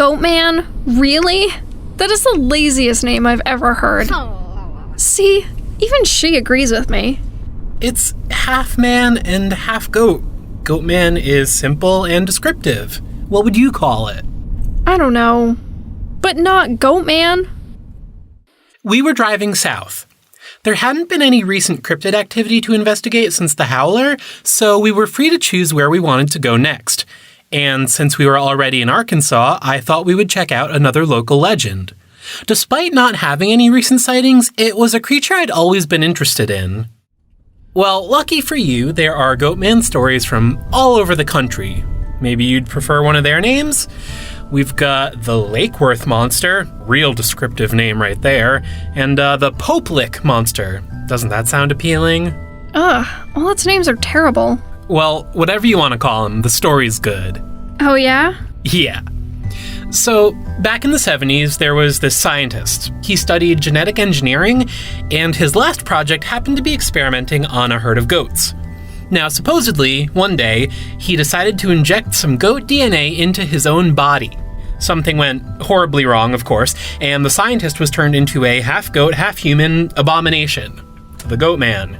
Goatman? Really? That is the laziest name I've ever heard. See, even she agrees with me. It's half man and half goat. Goatman is simple and descriptive. What would you call it? I don't know. But not Goatman. We were driving south. There hadn't been any recent cryptid activity to investigate since the Howler, so we were free to choose where we wanted to go next. And since we were already in Arkansas, I thought we would check out another local legend. Despite not having any recent sightings, it was a creature I'd always been interested in. Well, lucky for you, there are Goatman stories from all over the country. Maybe you'd prefer one of their names? We've got the Lakeworth monster, real descriptive name right there, and the Popelick monster. Doesn't that sound appealing? Ugh, all its names are terrible. Well, whatever you want to call them, the story's good. Oh yeah? Yeah. So, back in the 70s, there was this scientist. He studied genetic engineering, and his last project happened to be experimenting on a herd of goats. Now, supposedly, one day, he decided to inject some goat DNA into his own body. Something went horribly wrong, of course, and the scientist was turned into a half-goat, half-human abomination, the Goatman.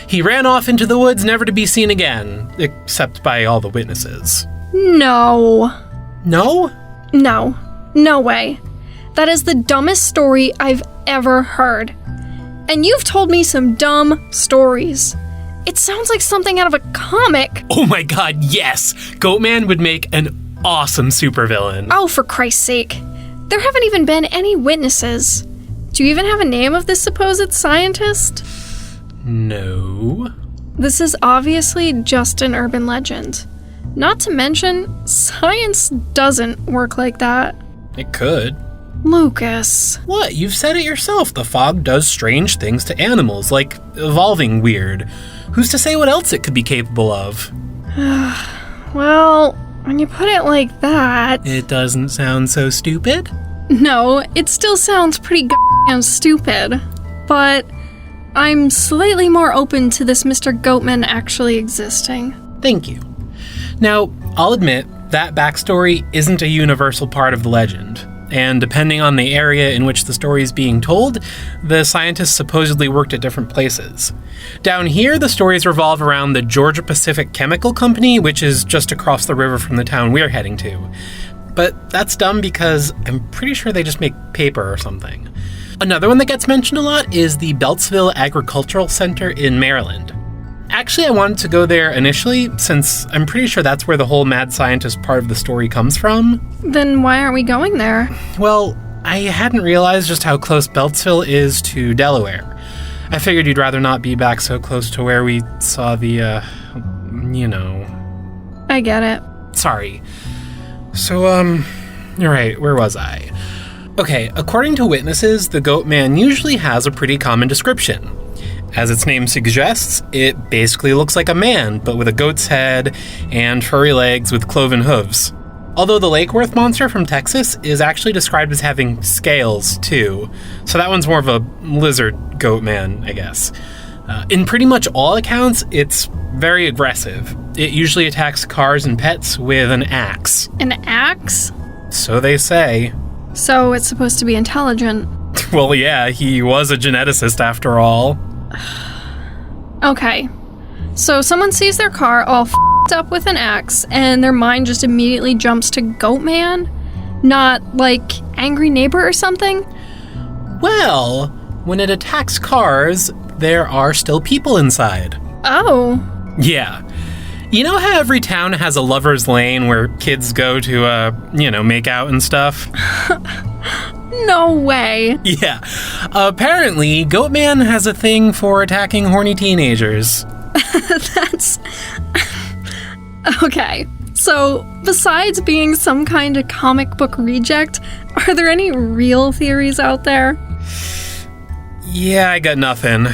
He ran off into the woods, never to be seen again, except by all the witnesses. No. No? No. No way. That is the dumbest story I've ever heard. And you've told me some dumb stories. It sounds like something out of a comic. Oh my god, yes! Goatman would make an awesome supervillain. Oh, for Christ's sake. There haven't even been any witnesses. Do you even have a name of this supposed scientist? No. This is obviously just an urban legend. Not to mention, science doesn't work like that. It could. Lucas. What? You've said it yourself. The fog does strange things to animals, like evolving weird. Who's to say what else it could be capable of? Well, when you put it like that... It doesn't sound so stupid? No, it still sounds pretty goddamn stupid. But I'm slightly more open to this Mr. Goatman actually existing. Thank you. Now, I'll admit, that backstory isn't a universal part of the legend. And depending on the area in which the story is being told, the scientists supposedly worked at different places. Down here, the stories revolve around the Georgia Pacific Chemical Company, which is just across the river from the town we're heading to. But that's dumb because I'm pretty sure they just make paper or something. Another one that gets mentioned a lot is the Beltsville Agricultural Center in Maryland. Actually, I wanted to go there initially, since I'm pretty sure that's where the whole mad scientist part of the story comes from. Then why aren't we going there? Well, I hadn't realized just how close Beltsville is to Delaware. I figured you'd rather not be back so close to where we saw the, I get it. Sorry. So, alright, where was I? Okay, according to witnesses, the Goatman usually has a pretty common description. As its name suggests, it basically looks like a man, but with a goat's head and furry legs with cloven hooves. Although the Lakeworth monster from Texas is actually described as having scales, too. So that one's more of a lizard goat man, I guess. In pretty much all accounts, it's very aggressive. It usually attacks cars and pets with an axe. An axe? So they say. So it's supposed to be intelligent. Well, yeah, he was a geneticist after all. Okay. So someone sees their car all f***ed up with an axe, and their mind just immediately jumps to Goatman? Not, like, angry neighbor or something? Well, when it attacks cars, there are still people inside. Oh. Yeah. You know how every town has a lover's lane where kids go to, make out and stuff? No way. Yeah. Apparently, Goatman has a thing for attacking horny teenagers. That's... Okay. So, besides being some kind of comic book reject, are there any real theories out there? Yeah, I got nothing.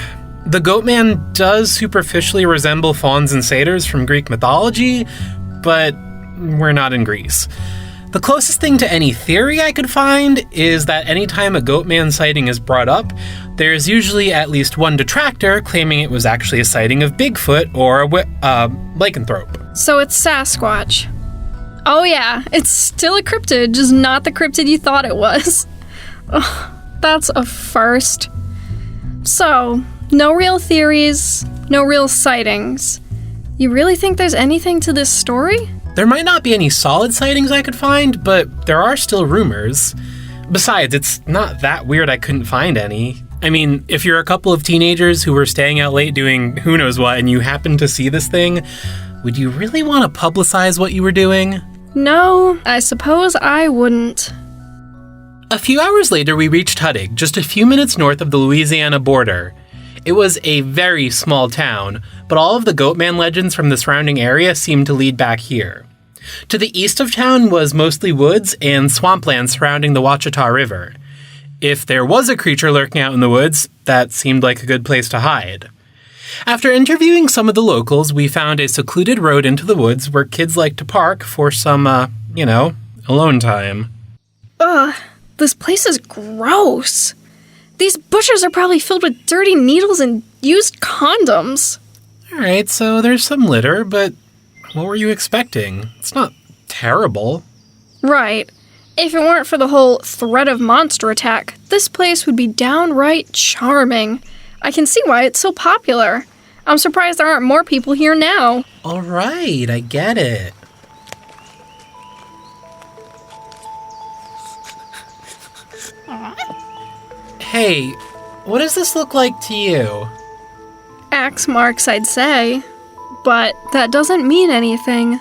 The Goatman does superficially resemble fauns and satyrs from Greek mythology, but we're not in Greece. The closest thing to any theory I could find is that anytime a Goatman sighting is brought up, there's usually at least one detractor claiming it was actually a sighting of Bigfoot or a lycanthrope. So it's Sasquatch. Oh yeah, it's still a cryptid, just not the cryptid you thought it was. Ugh, that's a first. So, no real theories, no real sightings. You really think there's anything to this story? There might not be any solid sightings I could find, but there are still rumors. Besides, it's not that weird I couldn't find any. I mean, if you're a couple of teenagers who were staying out late doing who knows what and you happen to see this thing, would you really want to publicize what you were doing? No, I suppose I wouldn't. A few hours later, we reached Huttig, just a few minutes north of the Louisiana border. It was a very small town, but all of the Goatman legends from the surrounding area seemed to lead back here. To the east of town was mostly woods and swampland surrounding the Ouachita River. If there was a creature lurking out in the woods, that seemed like a good place to hide. After interviewing some of the locals, we found a secluded road into the woods where kids like to park for some, alone time. Ugh, this place is gross. These bushes are probably filled with dirty needles and used condoms. Alright, so there's some litter, but what were you expecting? It's not terrible. Right. If it weren't for the whole threat of monster attack, this place would be downright charming. I can see why it's so popular. I'm surprised there aren't more people here now. Alright, I get it. Hey, what does this look like to you? Axe marks, I'd say. But that doesn't mean anything.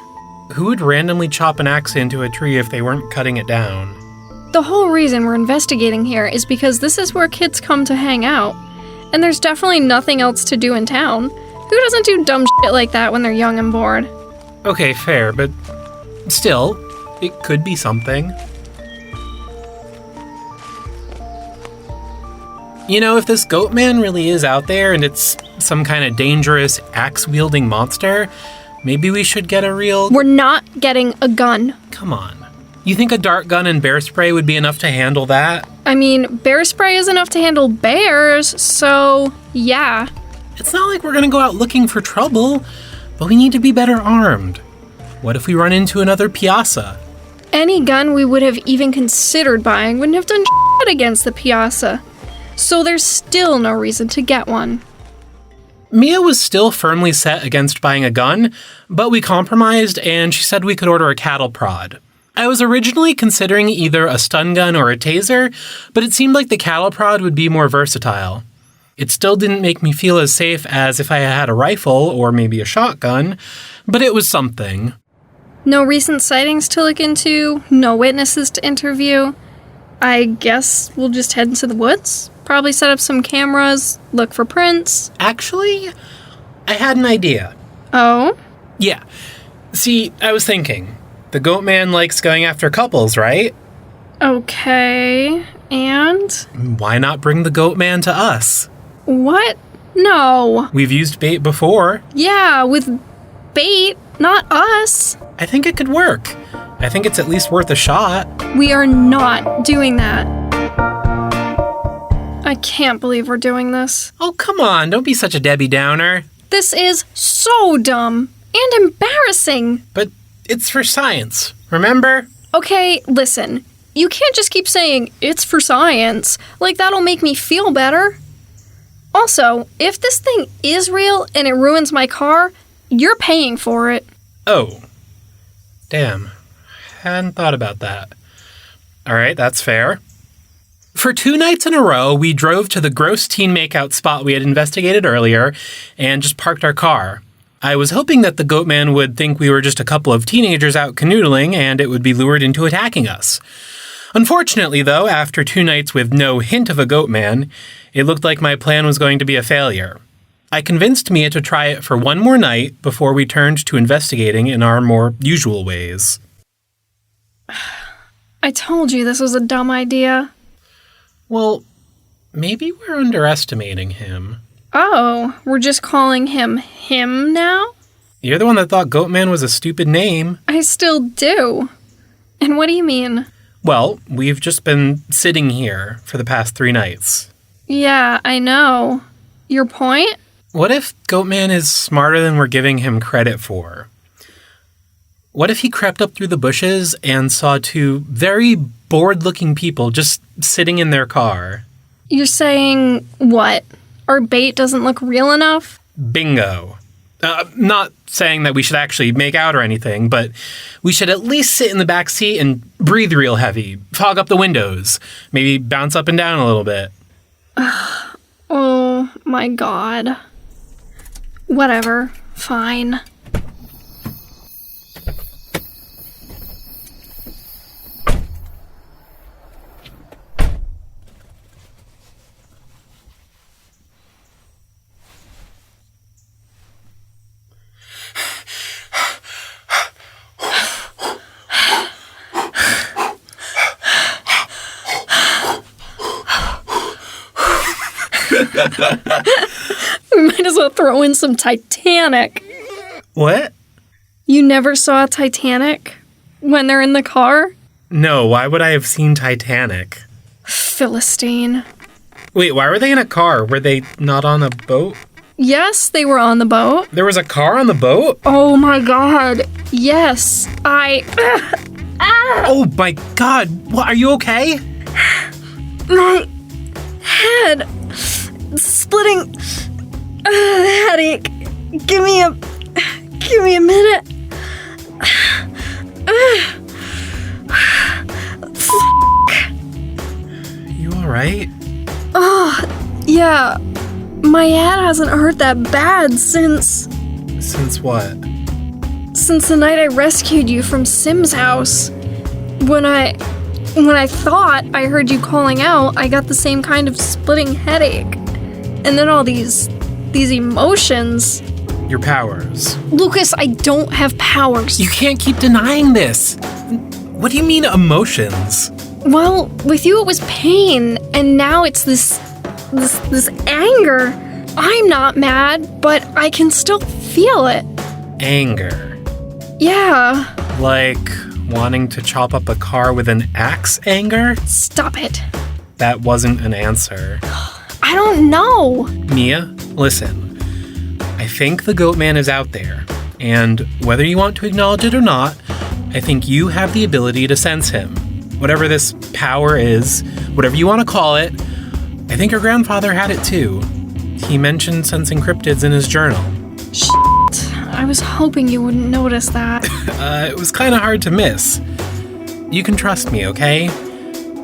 Who would randomly chop an axe into a tree if they weren't cutting it down? The whole reason we're investigating here is because this is where kids come to hang out. And there's definitely nothing else to do in town. Who doesn't do dumb shit like that when they're young and bored? Okay, fair, but still, it could be something. You know, if this Goatman really is out there and it's some kind of dangerous axe-wielding monster, maybe we should get a real... We're not getting a gun. Come on. You think a dart gun and bear spray would be enough to handle that? I mean, bear spray is enough to handle bears, so yeah. It's not like we're gonna go out looking for trouble, but we need to be better armed. What if we run into another Piazza? Any gun we would have even considered buying wouldn't have done shit against the Piazza. So there's still no reason to get one. Mia was still firmly set against buying a gun, but we compromised and she said we could order a cattle prod. I was originally considering either a stun gun or a taser, but it seemed like the cattle prod would be more versatile. It still didn't make me feel as safe as if I had a rifle or maybe a shotgun, but it was something. No recent sightings to look into, no witnesses to interview. I guess we'll just head into the woods? Probably set up some cameras, look for prints. Actually, I had an idea. Oh? Yeah. See, I was thinking, the Goatman likes going after couples, right? Okay, and? Why not bring the Goatman to us? What? No. We've used bait before. Yeah, with bait, not us. I think it could work. I think it's at least worth a shot. We are not doing that. I can't believe we're doing this. Oh, come on, don't be such a Debbie Downer. This is so dumb and embarrassing. But it's for science, remember? Okay, listen. You can't just keep saying, it's for science. Like, that'll make me feel better. Also, if this thing is real and it ruins my car, you're paying for it. Oh. Damn. Hadn't thought about that. Alright, that's fair. For 2 nights in a row, we drove to the gross teen makeout spot we had investigated earlier and just parked our car. I was hoping that the Goatman would think we were just a couple of teenagers out canoodling and it would be lured into attacking us. Unfortunately, though, after 2 nights with no hint of a Goatman, it looked like my plan was going to be a failure. I convinced Mia to try it for 1 more night before we turned to investigating in our more usual ways. I told you this was a dumb idea. Well, maybe we're underestimating him. Oh, we're just calling him now? You're the one that thought Goatman was a stupid name. I still do. And what do you mean? Well, we've just been sitting here for the past 3 nights. Yeah, I know. Your point? What if Goatman is smarter than we're giving him credit for? What if he crept up through the bushes and saw two very bored-looking people just sitting in their car? You're saying what? Our bait doesn't look real enough? Bingo. Not saying that we should actually make out or anything, but we should at least sit in the back seat and breathe real heavy, fog up the windows, maybe bounce up and down a little bit. Oh my god. Whatever. Fine. We might as well throw in some Titanic. What? You never saw Titanic when they're in the car? No, why would I have seen Titanic? Philistine. Wait, why were they in a car? Were they not on a boat? Yes, they were on the boat. There was a car on the boat? Oh my god. Yes, Oh my god, what, are you okay? My head. Splitting headache. Give me a minute. You alright? Oh, yeah. My head hasn't hurt that bad since... Since what? Since the night I rescued you from Sim's house. When I thought I heard you calling out, I got the same kind of splitting headache. And then all these emotions. Your powers. Lucas, I don't have powers. You can't keep denying this. What do you mean emotions? Well, with you it was pain, and now it's this anger. I'm not mad, but I can still feel it. Anger. Yeah. Like wanting to chop up a car with an axe anger? Stop it. That wasn't an answer. I don't know. Mia, listen. I think the Goatman is out there, and whether you want to acknowledge it or not, I think you have the ability to sense him. Whatever this power is, whatever you want to call it, I think your grandfather had it too. He mentioned sensing cryptids in his journal. Shit. I was hoping you wouldn't notice that. It was kind of hard to miss. You can trust me, okay?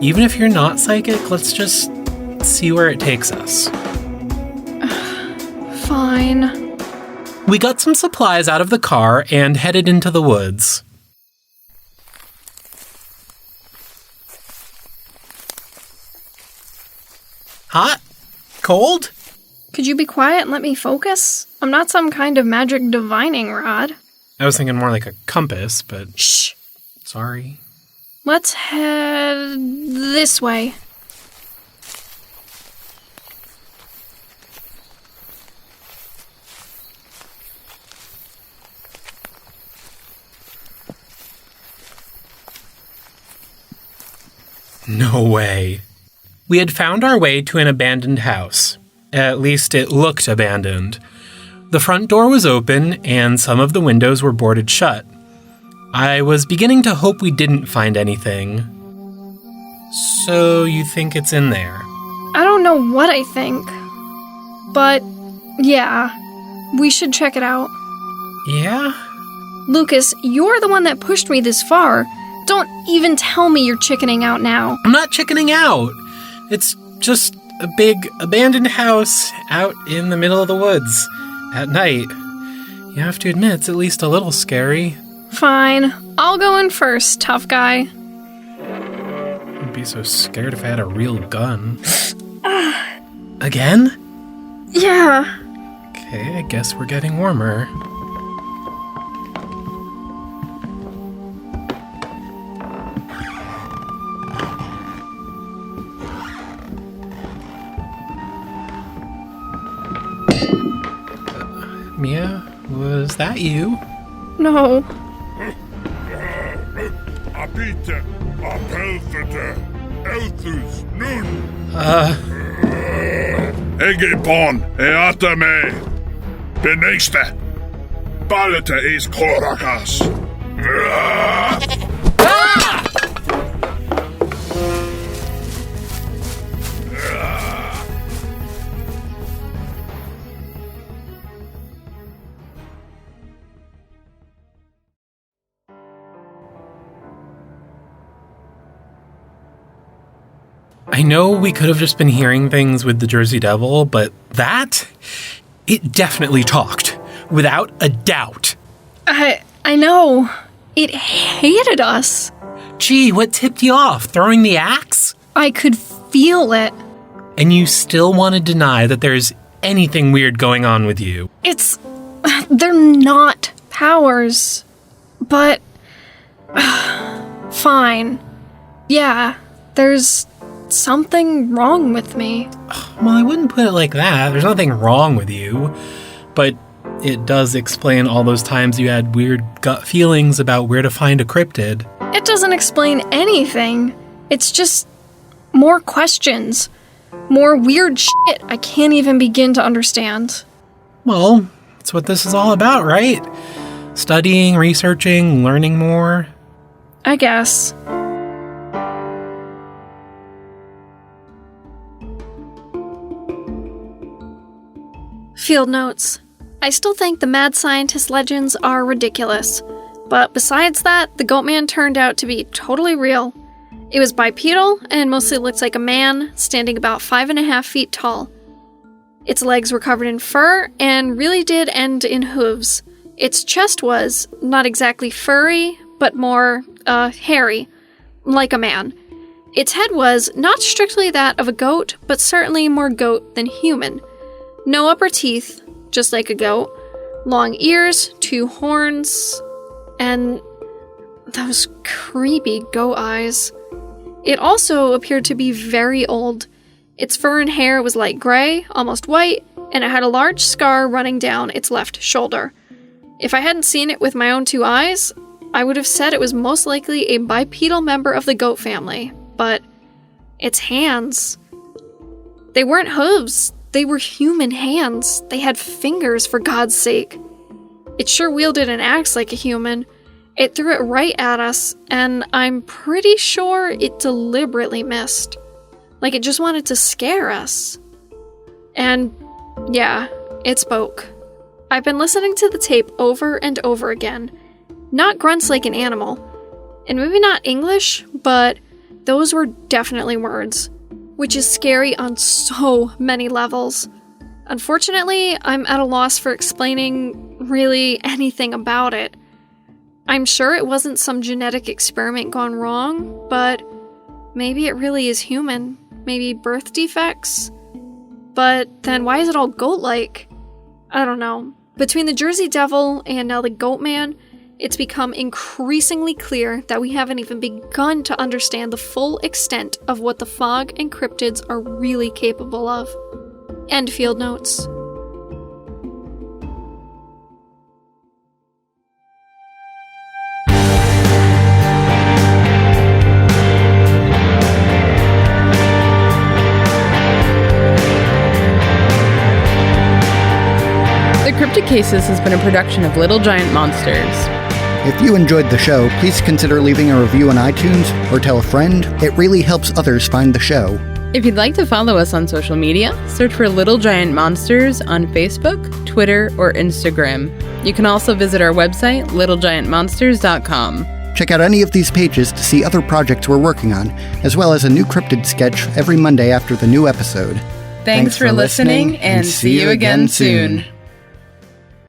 Even if you're not psychic, let's just see where it takes us. Fine. We got some supplies out of the car and headed into the woods. Hot? Cold? Could you be quiet and let me focus? I'm not some kind of magic divining rod. I was thinking more like a compass, but... Shh. Sorry. Let's head this way. No way. We had found our way to an abandoned house. At least it looked abandoned. The front door was open and some of the windows were boarded shut. I was beginning to hope we didn't find anything. So you think it's in there? I don't know what I think. But, yeah, we should check it out. Yeah? Lucas, you're the one that pushed me this far. Don't even tell me you're chickening out now. I'm not chickening out. It's just a big abandoned house out in the middle of the woods at night. You have to admit, it's at least a little scary. Fine. I'll go in first, tough guy. I'd be so scared if I had a real gun. Again? Yeah. Okay, I guess we're getting warmer. Mia, was that you? No. Apite, apelfete, elthus, nun. Egipon, eatame, beneste, balete is korakas. I know we could have just been hearing things with the Jersey Devil, but it definitely talked, without a doubt. I know. It hated us. Gee, what tipped you off? Throwing the axe? I could feel it. And you still want to deny that there's anything weird going on with you? They're not powers. But... fine. Yeah, there's something wrong with me. Well, I wouldn't put it like that. There's nothing wrong with you. But it does explain all those times you had weird gut feelings about where to find a cryptid. It doesn't explain anything. It's just more questions. More weird shit I can't even begin to understand. Well, that's what this is all about, right? Studying, researching, learning more. I guess. Field notes. I still think the mad scientist legends are ridiculous. But besides that, the Goatman turned out to be totally real. It was bipedal and mostly looked like a man, standing about 5.5 feet tall. Its legs were covered in fur and really did end in hooves. Its chest was not exactly furry, but more, hairy, like a man. Its head was not strictly that of a goat, but certainly more goat than human. No upper teeth, just like a goat. Long ears, 2 horns, and those creepy goat eyes. It also appeared to be very old. Its fur and hair was light gray, almost white, and it had a large scar running down its left shoulder. If I hadn't seen it with my own 2 eyes, I would have said it was most likely a bipedal member of the goat family, but its hands... they weren't hooves. They were human hands. They had fingers, for God's sake. It sure wielded an axe like a human. It threw it right at us, and I'm pretty sure it deliberately missed. Like it just wanted to scare us. And yeah, it spoke. I've been listening to the tape over and over again. Not grunts like an animal. And maybe not English, but those were definitely words. Which is scary on so many levels. Unfortunately, I'm at a loss for explaining really anything about it. I'm sure it wasn't some genetic experiment gone wrong, but maybe it really is human. Maybe birth defects? But then why is it all goat-like? I don't know. Between the Jersey Devil and now the Goatman, it's become increasingly clear that we haven't even begun to understand the full extent of what the fog and cryptids are really capable of. End field notes. The Cryptid Cases has been a production of Little Giant Monsters. If you enjoyed the show, please consider leaving a review on iTunes or tell a friend. It really helps others find the show. If you'd like to follow us on social media, search for Little Giant Monsters on Facebook, Twitter, or Instagram. You can also visit our website, littlegiantmonsters.com. Check out any of these pages to see other projects we're working on, as well as a new cryptid sketch every Monday after the new episode. Thanks for listening, and see you again soon.